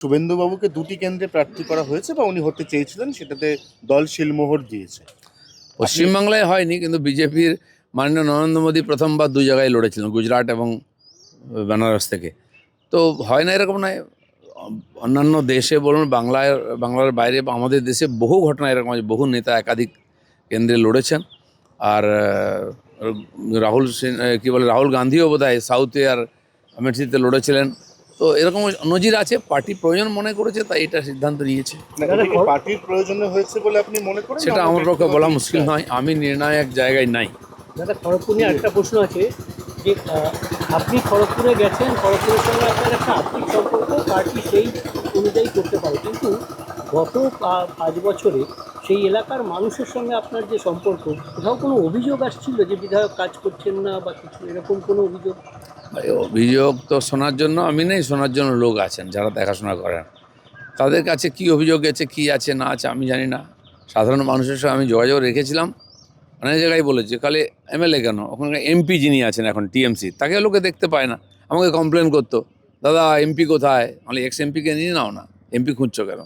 শুভেন্দুবাবুকে দুটি কেন্দ্রে প্রার্থী করা হয়েছে বা উনি হতে চেয়েছিলেন, সেটাতে দল শিলমোহর দিয়েছে। পশ্চিমবাংলায় হয়নি, কিন্তু বিজেপির মাননীয় নরেন্দ্র মোদী প্রথমবার দুই জায়গায় লড়েছিলেন, গুজরাট এবং বেনারস থেকে। তো হয় না এরকম নয়, অন্যান্য দেশে বলুন, বাংলার বাইরে বা আমাদের দেশে বহু ঘটনা এরকম আছে, বহু নেতা একাধিক কেন্দ্রে লড়েছেন। আর রাহুল গান্ধীও বোধহয় সাউথে আর আমেঠিতে লড়েছিলেন। তো এরকম নজির আছে, পার্টি প্রয়োজন মনে করেছে তাই এটা সিদ্ধান্ত নিয়েছে। এটা কি পার্টির প্রয়োজনে হয়েছে বলে আপনি মনে করেন? সেটা আমার পক্ষে বলা মুশকিল নয়, আমি নির্ণায়ক জায়গায় নাই। দাদা, খড়গপুর নিয়ে একটা প্রশ্ন আছে যে আপনি খড়গপুরে গেছেন, খড়গপুরের সঙ্গে আপনার একটা আর্থিক সম্পর্ক পার্টি সেই অনুযায়ী করতে পারে, কিন্তু গত 5 বছরে সেই এলাকার মানুষের সঙ্গে আপনার যে সম্পর্ক, কোথাও কোনো অভিযোগ আসছিল যে বিধায়ক কাজ করছেন না বা কিছু এরকম কোনো অভিযোগ? অভিযোগ তো শোনার জন্য আমি নেই, শোনার জন্য লোক আছেন যারা দেখাশোনা করেন। তাদের কাছে কি অভিযোগ আছে, কি আছে না আছে আমি জানি না। সাধারণ মানুষের সঙ্গে আমি যোগাযোগ রেখেছিলাম, অনেক জায়গায় বলেছি। খালি এমএলএ কেন, ওখানকার এমপি যিনি আছেন এখন টিএমসি, তাকে লোকে দেখতে পায় না। আমাকে কমপ্লেন করতো, দাদা এমপি কোথায়? আমি এক্স এমপিকে নিয়ে নাও না, এমপি খুঁজছো কেন?